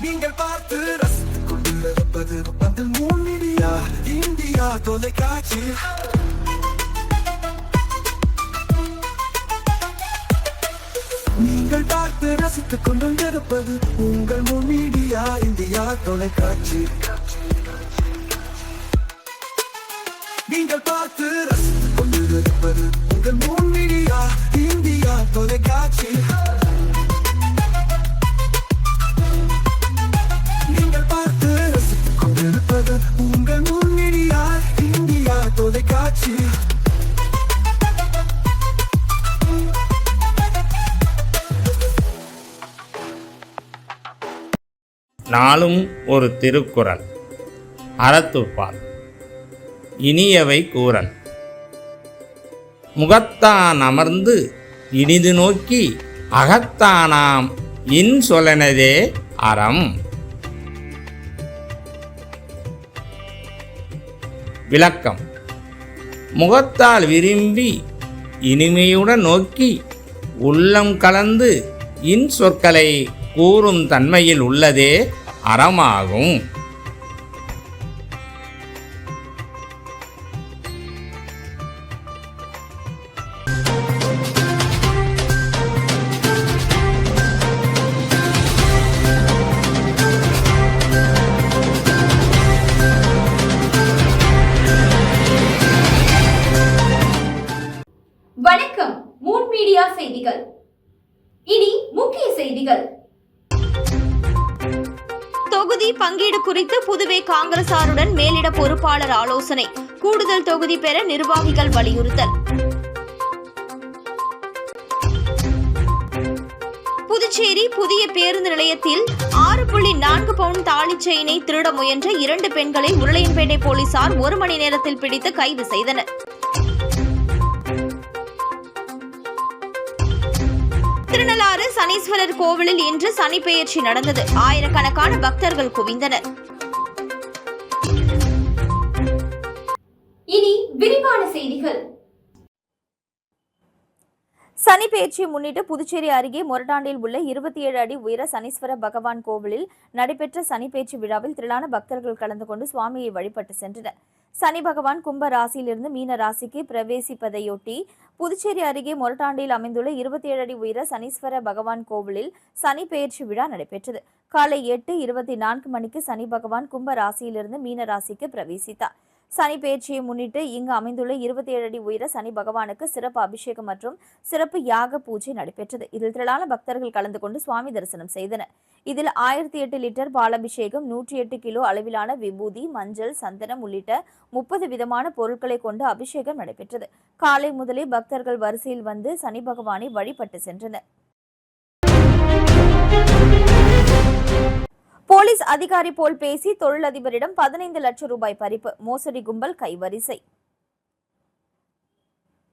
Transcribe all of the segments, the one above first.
நீங்கள் பார்த்து ரசித்துக் கொண்டிருப்பது பந்தல் மீடியா இந்தியா தொலைக்காட்சி. நீங்கள் பார்த்து ரசித்துக் கொண்டிருப்பது உங்கள் மீடியா இந்தியா தொலைக்காட்சி. நீங்கள் பார்த்து ரசித்துக் கொண்டிருப்பது உங்கள் மீடியா இந்தியா தொலைக்காட்சி. நீங்கள் பார்த்து ரசித்துக் கொண்டிருப்பது உங்கள் மீடியா இந்தியா தொலைக்காட்சி. நாளும் ஒரு திருக்குறள். அறத்துப்பால். இனியவை கூறல். முகத்தான் அமர்ந்து இனிது நோக்கி அகத்தானாம் இன்சொலனதே அறம். விளக்கம். முகத்தால் விரும்பி இனிமையுடன் நோக்கி உள்ளம் கலந்து இன்சொற்களை கூறும் தன்மையில் உள்ளதே அறமாகும். வணக்கம். மூன் மீடியா செய்திகள். இனி முக்கிய செய்திகள். தொகுதி பங்கீடு குறித்து புதுவை காங்கிரசாருடன் மேலிட பொறுப்பாளர் ஆலோசனை. கூடுதல் தொகுதி பெற நிர்வாகிகள் வலியுறுத்தல். புதுச்சேரி புதிய பேருந்து நிலையத்தில் 6.4 பவுண்ட் தாலி செயினை திருட முயன்ற 2 பெண்களை உருளையன்பேட்டை போலீசார் 1 மணி நேரத்தில் பிடித்து கைது செய்தனர். திருநள்ளாறு சனீஸ்வரர் கோவிலில் இன்று சனிப்பெயர்ச்சி நடந்தது. ஆயிரக்கணக்கான பக்தர்கள் குவிந்தனர். இனி விரிவான செய்திகள். சனிப்பெயர்ச்சியை முன்னிட்டு புதுச்சேரி அருகே மொரட்டாண்டில் உள்ள 27 அடி உயர சனீஸ்வர பகவான் கோவிலில் நடைபெற்ற சனிப்பெயர்ச்சி விழாவில் திரளான பக்தர்கள் கலந்து கொண்டு சுவாமியை வழிபட்டு சென்றனர். சனி பகவான் கும்ப ராசியிலிருந்து மீன ராசிக்கு பிரவேசிப்பதையொட்டி புதுச்சேரி அருகே மொரட்டாண்டில் அமைந்துள்ள 27 அடி உயர சனீஸ்வர பகவான் கோவிலில் சனி பெயர்ச்சி விழா நடைபெற்றது. காலை 8:24 மணிக்கு சனி பகவான் கும்ப ராசியிலிருந்து மீன ராசிக்கு பிரவேசித்தார். சனி பெயர்ச்சியை முன்னிட்டு இங்கு அமைந்துள்ள 27 அடி உயர சனி பகவானுக்கு சிறப்பு அபிஷேகம் மற்றும் சிறப்பு யாக பூஜை நடைபெற்றது. இதில் திரளான பக்தர்கள் கலந்து கொண்டு சுவாமி தரிசனம் செய்தனர். இதில் 1008 லிட்டர் பாலாபிஷேகம், 108 கிலோ அளவிலான விபூதி, மஞ்சள், சந்தனம் உள்ளிட்ட 30 விதமான பொருட்களை கொண்டு அபிஷேகம் நடைபெற்றது. காலை முதலே பக்தர்கள் வரிசையில் வந்து சனி பகவானை வழிபட்டு சென்றனர். போலீஸ் அதிகாரி போல் பேசி தொழிலதிபரிடம் 15 லட்சம் ரூபாய் பறிப்பு, மோசடி கும்பல் கைவரிசை.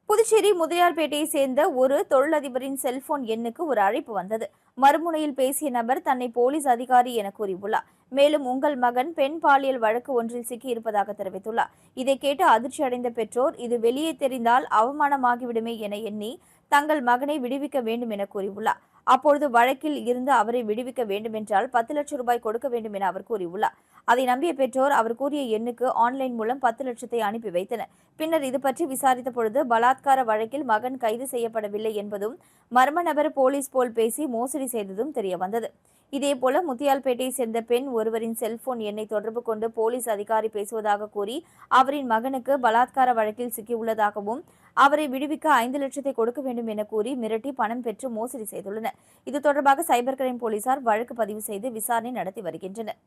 புதுச்சேரி முதலியார்பேட்டையை சேர்ந்த ஒரு தொழிலதிபரின் செல்போன் எண்ணுக்கு ஒரு அழைப்பு வந்தது. மறுமுனையில் பேசிய நபர் தன்னை போலீஸ் அதிகாரி என கூறியுள்ளார். மேலும் உங்கள் மகன் பெண் பாலியல் வழக்கு ஒன்றில் சிக்கி இருப்பதாக தெரிவித்துள்ளார். இதை கேட்டு அதிர்ச்சி அடைந்த பெற்றோர் இது வெளியே தெரிந்தால் அவமானமாகிவிடுமே என எண்ணி தங்கள் மகனை விடுவிக்க வேண்டும் என கூறியுள்ளார். அப்பொழுது வழக்கில் இருந்து அவரை விடுவிக்க வேண்டும் என்றால் 10 லட்சம் ரூபாய் கொடுக்க வேண்டும் என அவர் கூறியுள்ளார். அதை நம்பிய பெற்றோர் அவர் கூறிய எண்ணுக்கு ஆன்லைன் மூலம் 10 லட்சத்தை அனுப்பி வைத்தனர். பின்னர் இது பற்றி விசாரித்த பொழுது பலாத்கார வழக்கில் மகன் கைது செய்யப்படவில்லை என்பதும் மர்ம நபர் போலீஸ் போல் பேசி மோசடி செய்ததும் தெரிய வந்தது. இதேபோல முத்தியால்பேட்டையை சேர்ந்த பெண் ஒருவரின் செல்போன் எண்ணை தொடர்பு கொண்டு போலீஸ் அதிகாரி பேசுவதாக கூறி அவரின் மகனுக்கு பலாத்கார வழக்கில் சிக்கியுள்ளதாகவும் அவரை விடுவிக்க 5 லட்சத்தை கொடுக்க வேண்டும் என கூறி மிரட்டி பணம் பெற்று மோசடி செய்துள்ளனர். இது தொடர்பாக சைபர் கிரைம் போலீசார் வழக்கு பதிவு செய்து விசாரணை நடத்தி வருகின்றனர்.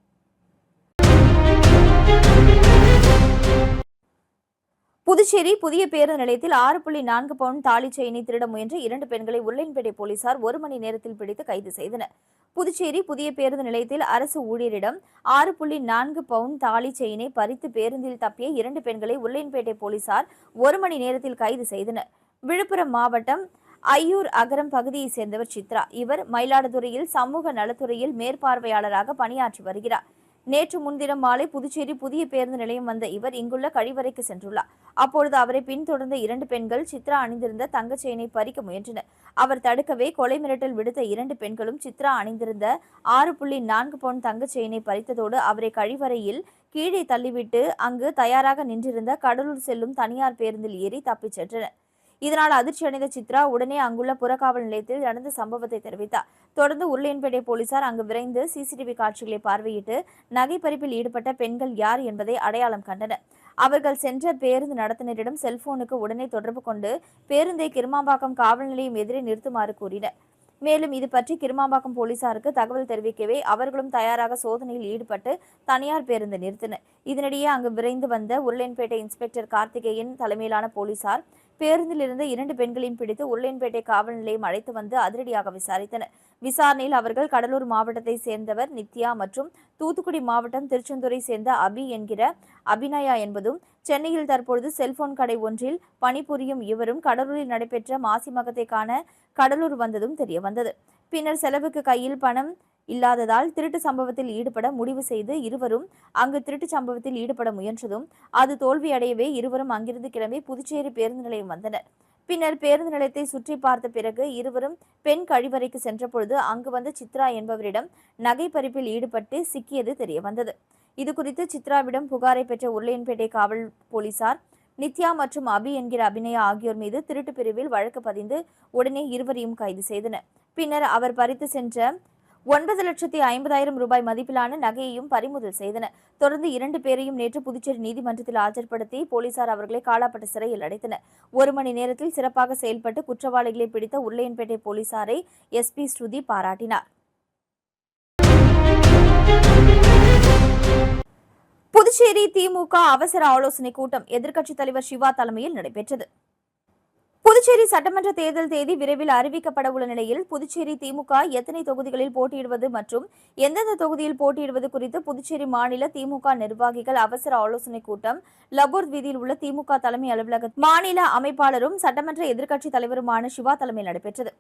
புதுச்சேரி புதிய பேருந்து நிலையத்தில் 6.4 பவுண்ட் தாலி செயினை திருட முயன்ற 2 பெண்களை உருளையன்பேட்டை போலீசார் 1 மணி நேரத்தில் பிடித்து கைது செய்தனர். புதுச்சேரி புதிய பேருந்து நிலையத்தில் அரசு ஊழியரிடம் 6.4 பவுண்ட் தாலி செயினை பறித்து பேருந்தில் தப்பிய 2 பெண்களை உருளையன்பேட்டை போலீசார் 1 மணி நேரத்தில் கைது செய்தனர். விழுப்புரம் மாவட்டம் ஐயூர் அகரம் பகுதியைச் சேர்ந்தவர் சித்ரா. இவர் மயிலாடுதுறையில் சமூக நலத்துறையில் மேற்பார்வையாளராக பணியாற்றி வருகிறார். நேற்று முன்தினம் மாலை புதுச்சேரி புதிய பேருந்து நிலையம் வந்த இவர் இங்குள்ள கழிவறைக்கு சென்றுள்ளார். அப்பொழுது அவரை பின்தொடர்ந்த 2 பெண்கள் சித்ரா அணிந்திருந்த தங்கச் செயினை பறிக்க முயன்றனர். அவர் தடுக்கவே கொலை மிரட்டல் விடுத்த 2 பெண்களும் சித்ரா அணிந்திருந்த 6.4 பவுன் தங்கச் செயினை பறித்ததோடு அவரை கழிவறையில் கீழே தள்ளிவிட்டு அங்கு தயாராக நின்றிருந்த கடலூர் செல்லும் தனியார் பேருந்தில் ஏறி தப்பிச் சென்றனர். இதனால் அதிர்ச்சியடைந்த சித்ரா உடனே அங்குள்ள புறக்காவல் நிலையத்தில் நடந்த சம்பவத்தை தெரிவித்தார். தொடர்ந்து உருளையன்பேட்டை போலீசார் அங்கு விரைந்து சிசிடிவி காட்சிகளை பார்வையிட்டு நகை பறிப்பில் ஈடுபட்ட பெண்கள் யார் என்பதை அடையாளம் கண்டனர். அவர்கள் சென்ற பேருந்து நடத்துனரிடம் செல்போனுக்கு உடனே தொடர்பு கொண்டு பேருந்தை கிருமாம்பாக்கம் காவல் நிலையம் எதிரே நிறுத்துமாறு கூறினர். மேலும் இது பற்றி கிருமாம்பாக்கம் போலீசாருக்கு தகவல் தெரிவிக்கவே அவர்களும் தயாராக சோதனையில் ஈடுபட்டு தனியார் பேருந்து நிறுத்தினர். இதனிடையே அங்கு விரைந்து வந்த உருளையன்பேட்டை இன்ஸ்பெக்டர் கார்த்திகேயன் தலைமையிலான போலீசார் பேருந்தில் இருந்து 2 பெண்களையும் பிடித்து உருளையன்பேட்டை காவல் நிலையம் அழைத்து வந்து அதிரடியாக விசாரித்தனர். விசாரணையில் அவர்கள் கடலூர் மாவட்டத்தை சேர்ந்தவர் நித்யா மற்றும் தூத்துக்குடி மாவட்டம் திருச்செந்தூரை சேர்ந்த அபி என்கிற அபிநயா என்பதும், சென்னையில் தற்பொழுது செல்போன் கடை ஒன்றில் பணிபுரியும் இவரும் கடலூரில் நடைபெற்ற மாசி மகத்தை காண கடலூர் வந்ததும் தெரியவந்தது. பின்னர் செலவுக்கு கையில் பணம் இல்லாததால் திருட்டு சம்பவத்தில் ஈடுபட முடிவு செய்து இருவரும் அங்கு திருட்டு சம்பவத்தில் ஈடுபட முயன்றதும் அது தோல்வியடையவே இருவரும் அங்கிருந்து கிளம்பி புதுச்சேரி பேருந்து நிலையம் வந்தனர். பின்னர் பேருந்து நிலையத்தை சுற்றி பார்த்த பிறகு இருவரும் பெண் கழிவறைக்கு சென்றபொழுது அங்கு வந்த சித்ரா என்பவரிடம் நகை பறிப்பில் ஈடுபட்டு சிக்கியது தெரியவந்தது. இதுகுறித்து சித்ராவிடம் புகாரை பெற்ற உருளையன்பேட்டை காவல் போலீசார் நித்யா மற்றும் அபி என்கிற அபிநயா ஆகியோர் மீது திருட்டு பிரிவில் வழக்கு பதிந்து உடனே இருவரையும் கைது செய்தனர். பின்னர் அவர் பறித்து சென்ற 9,50,000 ரூபாய் மதிப்பிலான நகையையும் பறிமுதல் செய்தனர். தொடர்ந்து 2 பேரையும் நேற்று புதுச்சேரி நீதிமன்றத்தில் ஆஜர்படுத்தி போலீசார் அவர்களை காலாப்பட்டு சிறையில் அடைத்தனர். 1 மணி நேரத்தில் சிறப்பாக செயல்பட்டு குற்றவாளிகளை பிடித்த உருளையன்பேட்டை போலீசாரை எஸ்பி ஸ்ருதி பாராட்டினார். புதுச்சேரி திமுக அவசர ஆலோசனை கூட்டம் எதிர்க்கட்சித் தலைவர் சிவா தலைமையில் நடைபெற்றது. புதுச்சேரி சட்டமன்ற தேர்தல் தேதி விரைவில் அறிவிக்கப்பட உள்ள நிலையில் புதுச்சேரி திமுக எத்தனை தொகுதிகளில் போட்டியிடுவது மற்றும் எந்தெந்த தொகுதியில் போட்டியிடுவது குறித்து புதுச்சேரி மாநில திமுக நிர்வாகிகள் அவசர ஆலோசனை கூட்டம் லபோர்த் வீதியில் உள்ள திமுக தலைமை அலுவலக மாநில அமைப்பாளரும் சட்டமன்ற எதிர்க்கட்சித் தலைவருமான சிவா தலைமையில் நடைபெற்றது.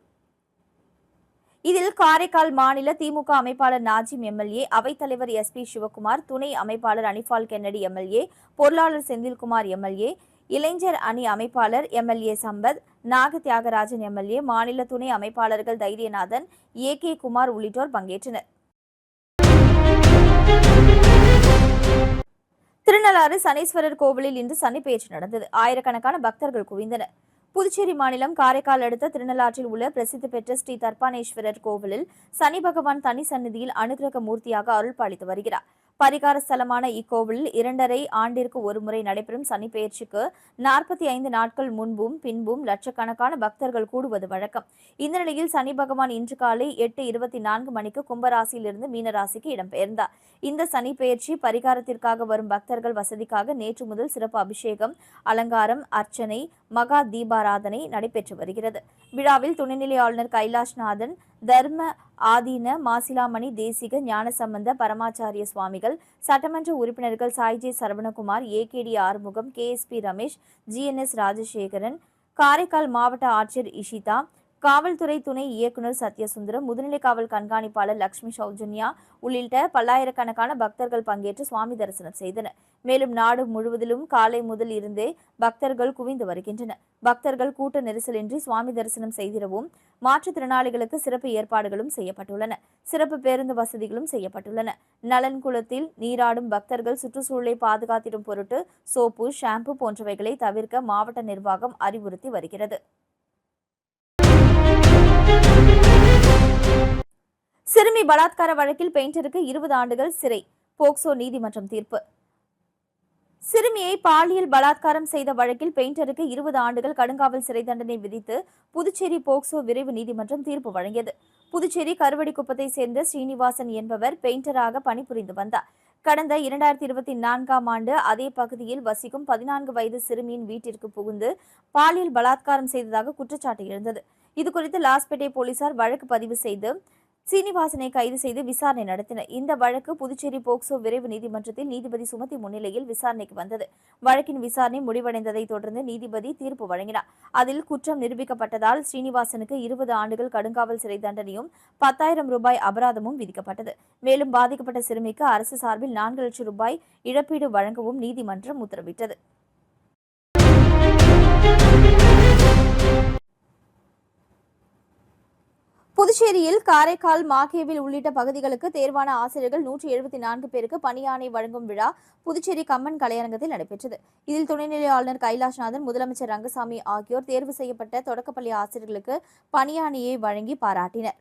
இதில் காரைக்கால் மாநில திமுக அமைப்பாளர் நாஜிம் எம்எல்ஏ, அவைத்தலைவர் எஸ்பி சிவகுமார், துணை அமைப்பாளர் அனிபால் கென்னடி எம்எல்ஏ, பொருளாளர் செந்தில்குமார் எம்எல்ஏ, இளைஞர் அணி அமைப்பாளர் எம்எல்ஏ சம்பத், நாக தியாகராஜன் எம்எல்ஏ, மாநில துணை அமைப்பாளர்கள் தைரியநாதன், ஏ.கே. குமார் உள்ளிட்டோர் பங்கேற்றனர். திருநள்ளாறு சனீஸ்வரர் கோவிலில் இன்று சனிப்பெயர்ச்சி நடந்தது. ஆயிரக்கணக்கான பக்தர்கள் குவிந்தனர். புதுச்சேரி மாநிலம் காரைக்கால் அடுத்த திருநள்ளாற்றில் உள்ள பிரசித்தி பெற்ற ஸ்ரீ தர்பானேஸ்வரர் கோவிலில் சனி பகவான் தனி சந்நிதியில் அனுகிரக மூர்த்தியாக அருள் பாலித்து வருகிறார். பரிகார ஸ்தலமான இக்கோவிலில் 2.5 ஆண்டிற்கு ஒருமுறை நடைபெறும் சனிப்பெயர்ச்சிக்கு 45 நாட்கள் முன்பும் பின்பும் லட்சக்கணக்கான பக்தர்கள் கூடுவது வழக்கம். இந்த நிலையில் சனி பகவான் இன்று காலை 8:24 மணிக்கு கும்பராசியிலிருந்து மீனராசிக்கு இடம்பெயர்ந்தார். இந்த சனிப்பெயர்ச்சி பரிகாரத்திற்காக வரும் பக்தர்கள் வசதிக்காக நேற்று முதல் சிறப்பு அபிஷேகம், அலங்காரம், அர்ச்சனை, மகா தீபாராதனை நடைபெற்று வருகிறது. விழாவில் துணைநிலை ஆளுநர் கைலாஷ்நாதன், தர்ம ஆதீன மாசிலாமணி தேசிக ஞானசம்பந்த பரமாச்சாரிய சுவாமிகள், சட்டமன்ற உறுப்பினர்கள் சாய்ஜே சரவணகுமார், ஏ.கே.டி. ஆறுமுகம், கே.எஸ்.பி. ரமேஷ், ஜி.என்.எஸ். ராஜசேகரன், காரைக்கால் மாவட்ட ஆட்சியர் இஷிதா, காவல்துறை துணை இயக்குநர் சத்யசுந்தரம், முதுநிலை காவல் கண்காணிப்பாளர் லட்சுமி சௌஜன்யா உள்ளிட்ட பல்லாயிரக்கணக்கான பக்தர்கள் பங்கேற்று சுவாமி தரிசனம் செய்தனர். மேலும் நாடு முழுவதிலும் காலை முதல் இருந்தே பக்தர்கள் குவிந்து வருகின்றனர். பக்தர்கள் கூட்ட நெரிசலின்றி சுவாமி தரிசனம் செய்திடவும் மாற்றுத்திறனாளிகளுக்கு சிறப்பு ஏற்பாடுகளும் செய்யப்பட்டுள்ளன. சிறப்பு பேருந்து வசதிகளும் செய்யப்பட்டுள்ளன. நலன்குளத்தில் நீராடும் பக்தர்கள் சுற்றுச்சூழலை பாதுகாத்திடும் பொருட்டு சோப்பு, ஷாம்பு போன்றவைகளை தவிர்க்க மாவட்ட நிர்வாகம் அறிவுறுத்தி வருகிறது. சிறுமி பலாத்கார வழக்கில் பெயிண்டருக்கு 20 ஆண்டுகள் சிறை, போக்சோ நீதிமன்றம் தீர்ப்பு. சிறுமியை பாலியல் பலாத்காரம் செய்த வழக்கில் பெயிண்டருக்கு 20 ஆண்டுகள் கடுங்காவல் சிறை தண்டனை விதித்து புதுச்சேரி போக்சோ விரைவு நீதிமன்றம் தீர்ப்பு வழங்கியது. புதுச்சேரி கருவடிக்குப்பத்தை சேர்ந்த ஸ்ரீனிவாசன் என்பவர் பெயிண்டராக பணிபுரிந்து வந்தார். கடந்த 2024ஆம் ஆண்டு அதே பகுதியில் வசிக்கும் 14 வயது சிறுமியின் வீட்டிற்கு புகுந்து பாலியல் பலாத்காரம் செய்ததாக குற்றச்சாட்டு எழுந்தது. இதுகுறித்து லாஸ்பேட்டை போலீசார் வழக்கு பதிவு செய்து சீனிவாசனை கைது செய்து விசாரணை நடத்தினர். இந்த வழக்கு புதுச்சேரி போக்சோ விரைவு நீதிமன்றத்தில் நீதிபதி சுமதி முன்னிலையில் விசாரணைக்கு வந்தது. வழக்கின் விசாரணை முடிவடைந்ததை தொடர்ந்து நீதிபதி தீர்ப்பு வழங்கினார். அதில் குற்றம் நிரூபிக்கப்பட்டதால் ஸ்ரீனிவாசனுக்கு 20 ஆண்டுகள் கடுங்காவல் சிறை தண்டனையும் 10,000 ரூபாய் அபராதமும் விதிக்கப்பட்டது. மேலும் பாதிக்கப்பட்ட சிறுமிக்கு அரசு சார்பில் 4 லட்சம் ரூபாய் இழப்பீடு வழங்கவும் நீதிமன்றம் உத்தரவிட்டது. புதுச்சேரியில் காரைக்கால், மாகேவில் உள்ளிட்ட பகுதிகளுக்கு தேர்வான ஆசிரியர்கள் 174 பேருக்கு பணியாணை வழங்கும் விழா புதுச்சேரி கம்மன் கலையரங்கத்தில் நடைபெற்றது. இதில் துணைநிலை ஆளுநர் கைலாஷ்நாதன், முதலமைச்சர் ரங்கசாமி ஆகியோர் தேர்வு செய்யப்பட்ட தொடக்கப்பள்ளி ஆசிரியர்களுக்கு பணியாணையை வழங்கி பாராட்டினர்.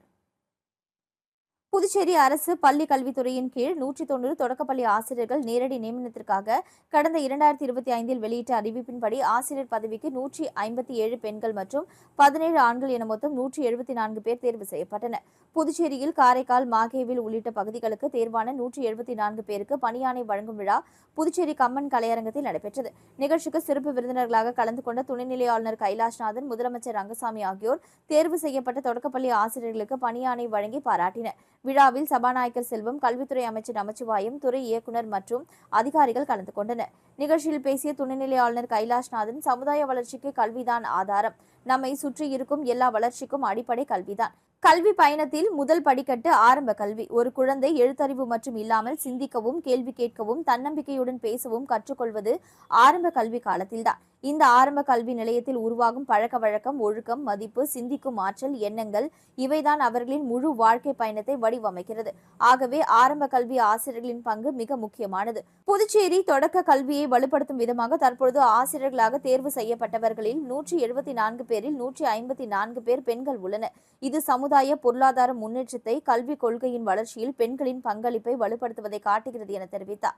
புதுச்சேரி அரசு பள்ளி கல்வித்துறையின் கீழ் 190 தொடக்கப்பள்ளி ஆசிரியர்கள் நேரடி நியமனத்திற்காக கடந்த 2025 வெளியிட்ட அறிவிப்பின்படி ஆசிரியர் பதவிக்கு 157 பெண்கள் மற்றும் 17 ஆண்கள் என மொத்தம் 174 பேர் தேர்வு செய்யப்பட்டனர். புதுச்சேரியில் காரைக்கால், மாகேவில் உள்ளிட்ட பகுதிகளுக்கு தேர்வான 174 பேருக்கு பணியாணை வழங்கும் விழா புதுச்சேரி கம்மன் கலையரங்கத்தில் நடைபெற்றது. நிகழ்ச்சிக்கு சிறப்பு விருந்தினர்களாக கலந்து கொண்ட துணைநிலை ஆளுநர் கைலாஷ்நாதன், முதலமைச்சர் ரங்கசாமி ஆகியோர் தேர்வு செய்யப்பட்ட தொடக்கப்பள்ளி ஆசிரியர்களுக்கு பணியாணை வழங்கி பாராட்டினர். விழாவில் சபாநாயகர் செல்வம், கல்வித்துறை அமைச்சர் நமச்சிவாயம், துறை இயக்குநர் மற்றும் அதிகாரிகள் கலந்து கொண்டனர். நிகழ்ச்சியில் பேசிய துணைநிலை ஆளுநர் கைலாஷ்நாதன், சமுதாய வளர்ச்சிக்கு கல்விதான் ஆதாரம். நம்மை சுற்றி இருக்கும் எல்லா வளர்ச்சிக்கும் அடிப்படை கல்விதான். கல்வி பயணத்தில் முதல் படிக்கட்டு ஆரம்ப கல்வி. ஒரு குழந்தை எழுத்தறிவு மற்றும் இல்லாமல் சிந்திக்கவும், கேள்வி கேட்கவும், தன்னம்பிக்கையுடன் பேசவும் கற்றுக்கொள்வது ஆரம்ப கல்வி காலத்தில்தான். இந்த ஆரம்ப கல்வி நிலையத்தில் உருவாகும் பழக்க வழக்கம், ஒழுக்கம், மதிப்பு, சிந்திக்கும் ஆற்றல், எண்ணங்கள் இவைதான் அவர்களின் முழு வாழ்க்கை பயணத்தை வடிவமைக்கிறது. ஆகவே ஆரம்ப கல்வி ஆசிரியர்களின் பங்கு மிக முக்கியமானது. புதுச்சேரி தொடக்க கல்வியை வலுப்படுத்தும் விதமாக தற்பொழுது ஆசிரியர்களாக தேர்வு செய்யப்பட்டவர்களில் 174 பேரில் 154 பேர் பெண்கள் உள்ளனர். இது சமுதாய பொருளாதார முன்னேற்றத்தை, கல்விக் கொள்கையின் வளர்ச்சியில் பெண்களின் பங்களிப்பை வலுப்படுத்துவதை காட்டுகிறது என தெரிவித்தார்.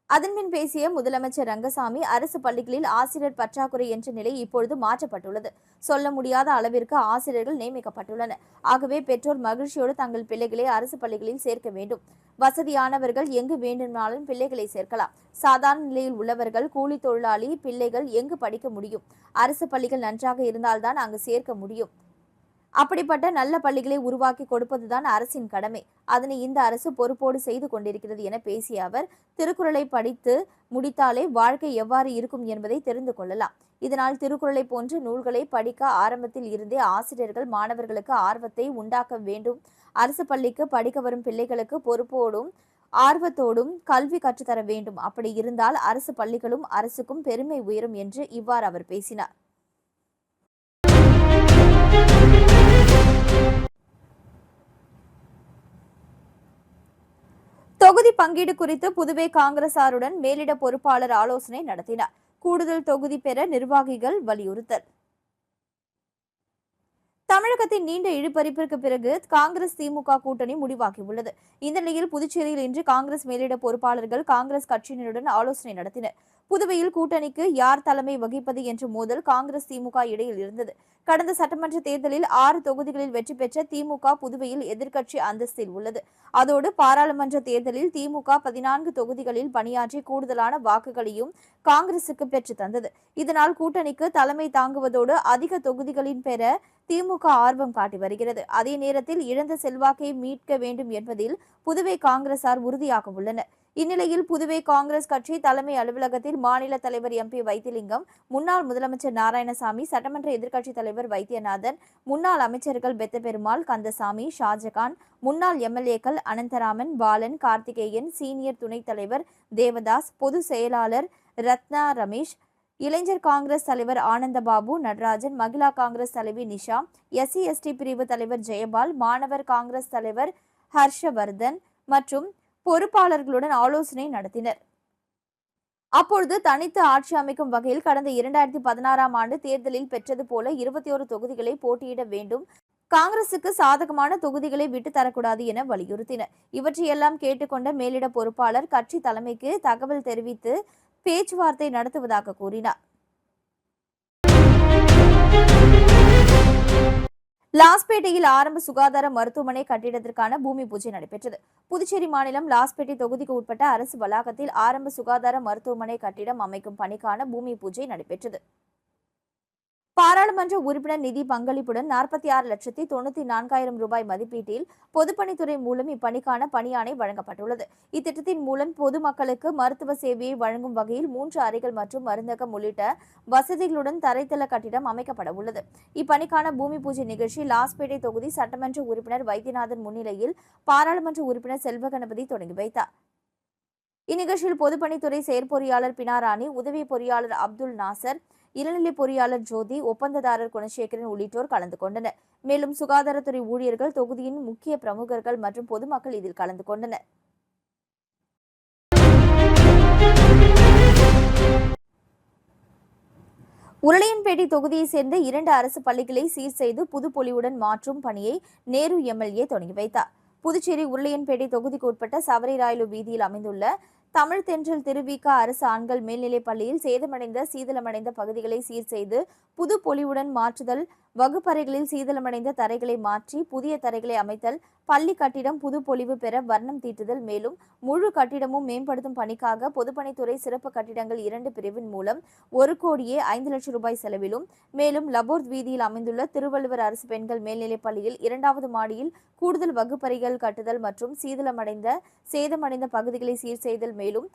அதன்பின் பேசிய முதலமைச்சர் ரங்கசாமி, அரசு பள்ளிகளில் ஆசிரியர் பற்றாக்குறை என்ற நிலை இப்பொழுது மாற்றப்பட்டுள்ளது. சொல்ல முடியாத அளவிற்கு ஆசிரியர்கள் நியமிக்கப்பட்டுள்ளனர். ஆகவே பெற்றோர் மகிழ்ச்சியோடு தங்கள் பிள்ளைகளை அரசு பள்ளிகளில் சேர்க்க வேண்டும். வசதியானவர்கள் எங்கு வேண்டுமானாலும் பிள்ளைகளை சேர்க்கலாம். சாதாரண நிலையில் உள்ளவர்கள், கூலி தொழிலாளி பிள்ளைகள் எங்கு படிக்க முடியும்? அரசு பள்ளிகள் நன்றாக இருந்தால்தான் அங்கு சேர்க்க முடியும். அப்படிப்பட்ட நல்ல பள்ளிகளை உருவாக்கி கொடுப்பதுதான் அரசின் கடமை. அதனை இந்த அரசு பொறுப்போடு செய்து கொண்டிருக்கிறது என பேசிய அவர், திருக்குறளை படித்து முடித்தாலே வாழ்க்கை எவ்வாறு இருக்கும் என்பதை தெரிந்து கொள்ளலாம். இதனால் திருக்குறளை போன்ற நூல்களை படிக்க ஆரம்பத்தில் இருந்தே ஆசிரியர்கள் மாணவர்களுக்கு ஆர்வத்தை உண்டாக்க வேண்டும். அரசு பள்ளிக்கு படிக்க வரும் பிள்ளைகளுக்கு பொறுப்போடும் ஆர்வத்தோடும் கல்வி கற்றுத்தர வேண்டும். அப்படி இருந்தால் அரசு பள்ளிகளும் அரசுக்கும் பெருமை உயரும் என்று இவ்வாறு அவர் பேசினார். தொகுதி பங்கீடு குறித்து புதுவை காங்கிரசாருடன் மேலிட பொறுப்பாளர் ஆலோசனை நடத்தினார். கூடுதல் தொகுதி பெற நிர்வாகிகள் வலியுறுத்தல். தமிழகத்தின் நீண்ட இழுபறிப்பிற்கு பிறகு காங்கிரஸ் திமுக கூட்டணி முடிவாகியுள்ளது. இந்த நிலையில் புதுச்சேரியில் இன்று காங்கிரஸ் மேலிட பொறுப்பாளர்கள் காங்கிரஸ் கட்சியினருடன் ஆலோசனை நடத்தினர். புதுவையில் கூட்டணிக்கு யார் தலைமை வகிப்பது என்ற மோதல் காங்கிரஸ் திமுக இடையில் இருந்தது. கடந்த சட்டமன்ற தேர்தலில் 6 தொகுதிகளில் வெற்றி பெற்ற திமுக புதுவையில் எதிர்க்கட்சி அந்தஸ்தில் உள்ளது. அதோடு பாராளுமன்ற தேர்தலில் திமுக 14 தொகுதிகளில் பணியாற்றி கூடுதலான வாக்குகளையும் காங்கிரசுக்கு பெற்று தந்தது. இதனால் கூட்டணிக்கு தலைமை தாங்குவதோடு அதிக தொகுதிகளின் பெற திமுக ஆர்வம் காட்டி வருகிறது. அதே நேரத்தில் இழந்த செல்வாக்கை மீட்க வேண்டும் என்பதில் புதுவை காங்கிரசார் உறுதியாக உள்ளனர். இந்நிலையில் புதுவை காங்கிரஸ் கட்சி தலைமை அலுவலகத்தில் மாநில தலைவர் MP வைத்திலிங்கம், முன்னாள் முதலமைச்சர் நாராயணசாமி, சட்டமன்ற எதிர்க்கட்சித் தலைவர் வைத்தியநாதன், முன்னாள் அமைச்சர்கள் பெத்தபெருமாள், கந்தசாமி, ஷாஜகான், முன்னாள் MLA-க்கள் அனந்தராமன், பாலன், கார்த்திகேயன், சீனியர் துணைத் தலைவர் தேவதாஸ், பொதுச் செயலாளர் ரத்னா ரமேஷ், இளைஞர் காங்கிரஸ் தலைவர் ஆனந்தபாபு, நடராஜன், மகிழா காங்கிரஸ் தலைவி நிஷா, SC/ST பிரிவு தலைவர் ஜெயபால், மாணவர் காங்கிரஸ் தலைவர் ஹர்ஷவர்தன் மற்றும் பொறுப்பாளர்களுடன் ஆலோசனை நடத்தினர். அப்பொழுது தனித்து ஆட்சி அமைக்கும் வகையில் கடந்த 2016ஆம் ஆண்டு தேர்தலில் பெற்றது போல 21 தொகுதிகளை போட்டியிட வேண்டும். காங்கிரசுக்கு சாதகமான தொகுதிகளை விட்டு தரக்கூடாது என வலியுறுத்தினர். இவற்றையெல்லாம் கேட்டுக்கொண்ட மேலிட பொறுப்பாளர் கட்சி தலைமைக்கு தகவல் தெரிவித்து பேச்சுவார்த்தை நடத்துவதாக கூறினார். லாஸ்பேட்டையில் ஆரம்ப சுகாதார மருத்துவமனை கட்டிடத்திற்கான பூமி பூஜை நடைபெற்றது. புதுச்சேரி மாநிலம் லாஸ்பேட்டை தொகுதிக்கு உட்பட்ட அரசு வளாகத்தில் ஆரம்ப சுகாதார மருத்துவமனை கட்டிடம் அமைக்கும் பணிக்கான பூமி பூஜை நடைபெற்றது. பாராளுமன்ற உறுப்பினர் நிதி பங்களிப்புடன் 46,94,000 ரூபாய் மதிப்பீட்டில் பொதுப்பணித்துறை மூலம் இப்பணிக்கான பணியாணை வழங்கப்பட்டுள்ளது. இத்திட்டத்தின் மூலம் பொதுமக்களுக்கு மருத்துவ சேவையை வழங்கும் வகையில் 3 அறைகள் மற்றும் மருந்தகம் உள்ளிட்ட வசதிகளுடன் தரைத்தள கட்டிடம் அமைக்கப்பட உள்ளது. இப்பணிக்கான பூமி பூஜை நிகழ்ச்சி லாஸ்பேட்டை தொகுதி சட்டமன்ற உறுப்பினர் வைத்தியநாதன் முன்னிலையில் பாராளுமன்ற உறுப்பினர் செல்வகணபதி தொடங்கி வைத்தார். இந்நிகழ்ச்சியில் பொதுப்பணித்துறை செயற்பொறியாளர் பினாராணி, உதவி பொறியாளர் அப்துல் நாசர், இளநிலை பொறியாளர் ஜோதி, ஒப்பந்ததாரர் குணசேகரன் உள்ளிட்டோர் கலந்து கொண்டனர். மேலும் சுகாதாரத்துறை ஊழியர்கள், தொகுதியின் முக்கிய பிரமுகர்கள் மற்றும் பொதுமக்கள் இதில் கலந்து கொண்டனர். உருளையன்பேட்டை தொகுதியைச் சேர்ந்த 2 அரசு பள்ளிகளை சீர் செய்து புதுப்பொலிவுடன் மாற்றும் பணியை நேரு எம்எல்ஏ தொடங்கி வைத்தார். புதுச்சேரி உருளையன்பேட்டை தொகுதிக்கு உட்பட்ட சவரிராயலு வீதியில் அமைந்துள்ள தமிழ் தென்றல் திருவிக அரசு ஆண்கள் மேல்நிலைப் பள்ளியில் சேதமடைந்த சீதளமடைந்த பகுதிகளை சீர் செய்து புது பொலிவுடன் மாற்றுதல், வகுப்பறைகளில் சீதளமடைந்த தரைகளை மாற்றி புதிய தரைகளை அமைத்தல், பள்ளி கட்டிடம் புது பொலிவு பெற வர்ணம் தீட்டுதல், மேலும் முழு கட்டிடமும் மேம்படுத்தும் பணிக்காக பொதுப்பணித்துறை சிறப்பு கட்டிடங்கள் 2 பிரிவின் மூலம் 1,05 லட்சம் ரூபாய் செலவிலும், மேலும் லபோர்த் வீதியில் அமைந்துள்ள திருவள்ளுவர் அரசு பெண்கள் மேல்நிலைப் பள்ளியில் 2வது மாடியில் கூடுதல் வகுப்பறைகள் கட்டுதல் மற்றும் சேதமடைந்த பகுதிகளை சீர் செய்தல், மேலும்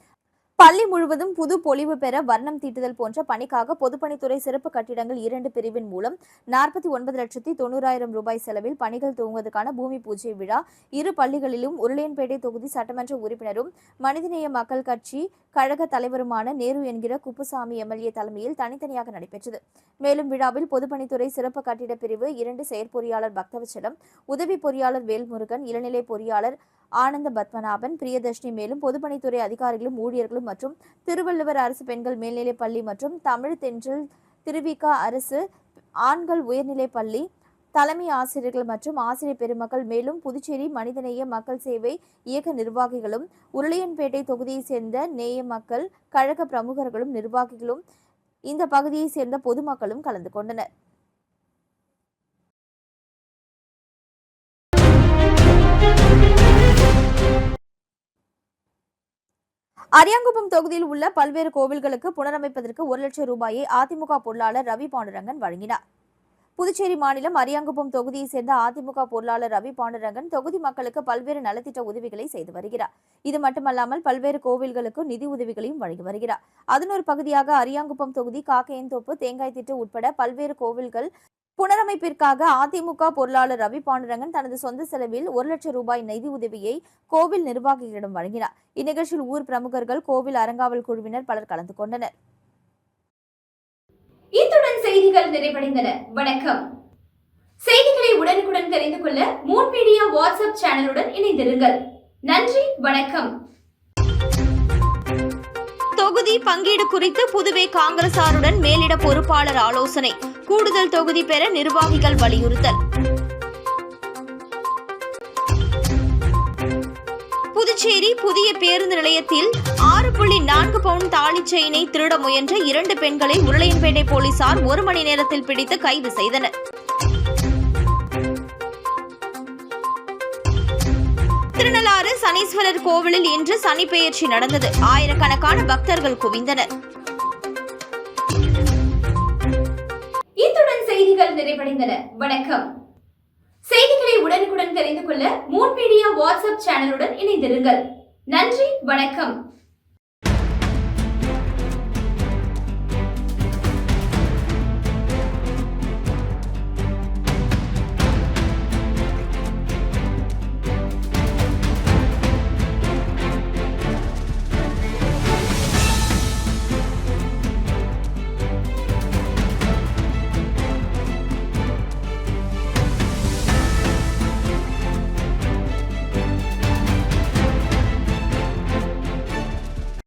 பள்ளி முழுவதும் புது பொலிவு பெற வர்ணம் தீட்டுதல் போன்ற பணிக்காக பொதுப்பணித்துறை சிறப்பு கட்டிடங்கள் 2 பிரிவின் மூலம் 49,90,000 ரூபாய் செலவில் பணிகள் துவங்குவதற்கான பூமி பூஜை விழா 2 பள்ளிகளிலும் உருளையன்பேட்டை தொகுதி சட்டமன்ற உறுப்பினரும் மனிதநேய மக்கள் கட்சி கழக தலைவருமான நேரு என்கிற குப்புசாமி எம்எல்ஏ தலைமையில் தனித்தனியாக நடைபெற்றது. மேலும் விழாவில் பொதுப்பணித்துறை சிறப்பு கட்டிட பிரிவு 2 செயற்பொறியாளர் பக்தவச்சலம், உதவி பொறியாளர் வேல்முருகன், இளநிலை பொறியாளர் ஆனந்த பத்மநாபன், பிரியதர்ஷினி, மேலும் பொதுப்பணித்துறை அதிகாரிகளும் ஊழியர்களும் மற்றும் திருவள்ளுவர் அரசு பெண்கள் மேல்நிலைப் பள்ளி மற்றும் தமிழ் தென்றல் திருவிக அரசு ஆண்கள் உயர்நிலைப் பள்ளி தலைமை ஆசிரியர்கள் மற்றும் ஆசிரியர் பெருமக்கள், மேலும் புதுச்சேரி மனிதநேய மக்கள் சேவை இயக்க நிர்வாகிகளும், உருளையன்பேட்டை தொகுதியைச் சேர்ந்த நேய மக்கள் கழக பிரமுகர்களும் நிர்வாகிகளும், இந்த பகுதியைச் சேர்ந்த பொதுமக்களும் கலந்து கொண்டனர். அரியாங்குப்பம் தொகுதியில் உள்ள பல்வேறு கோவில்களுக்கு புனரமைப்பதற்கு 1 லட்சம் ரூபாயை அதிமுக பொருளாளர் ரவி பாண்டுரங்கன் வழங்கினார். புதுச்சேரி மாநிலம் அரியாங்குப்பம் தொகுதியைச் சேர்ந்த அதிமுக பொருளாளர் ரவி பாண்டுரங்கன் தொகுதி மக்களுக்கு பல்வேறு நலத்திட்ட உதவிகளை செய்து வருகிறார். இது மட்டுமல்லாமல் பல்வேறு கோவில்களுக்கு நிதி உதவிகளையும் வழங்கி வருகிறார். அதன் ஒரு பகுதியாக அரியாங்குப்பம் தொகுதி காக்கையன்தோப்பு, தேங்காய் திட்டு உட்பட பல்வேறு கோவில்கள் புனரமைப்பிற்காக அதிமுக பொருளாளர் ரவி பாண்டுரங்கன் தனது சொந்த செலவில் 1 லட்சம் ரூபாய் நிதி உதவியை கோவில் நிர்வாகிகளிடம் வழங்கினார். இந்நிகழ்ச்சியில் ஊர் பிரமுகர்கள், கோவில் அறங்காவல் குழுவினர் பலர் கலந்து கொண்டனர். இத்துடன் செய்திகள் நிறைவடைந்தன. வணக்கம். செய்திகளை உடனுக்குடன் தெரிந்து கொள்ள மூன் மீடியா வாட்ஸ்அப் சேனலுடன் இணைந்திருங்கள். நன்றி, வணக்கம். தொகுதி பங்கீடு குறித்து புதுவை காங்கிரசாருடன் மேலிட பொறுப்பாளர் ஆலோசனை, கூடுதல் தொகுதி பெற நிர்வாகிகள் வலியுறுத்தல். புதுச்சேரி புதிய பேருந்து நிலையத்தில் 6.4 பவுண்ட் தாலி செயினை திருட முயன்ற 2 பெண்களை உருளையன்பேட்டை போலீசார் 1 மணி நேரத்தில் பிடித்து கைது செய்தனர். திருநள்ளாறு சனீஸ்வரர் கோவிலில் இன்று சனிப்பெயர்ச்சி நடந்தது. ஆயிரக்கணக்கான பக்தர்கள் குவிந்தனர். இத்துடன் செய்திகள் நிறைவடைந்தன. வணக்கம். செய்திகளை உடனுக்குடன் தெரிந்து கொள்ள மூன் மீடியா வாட்ஸ்அப் சேனலுடன் இணைந்திருங்கள். நன்றி, வணக்கம்.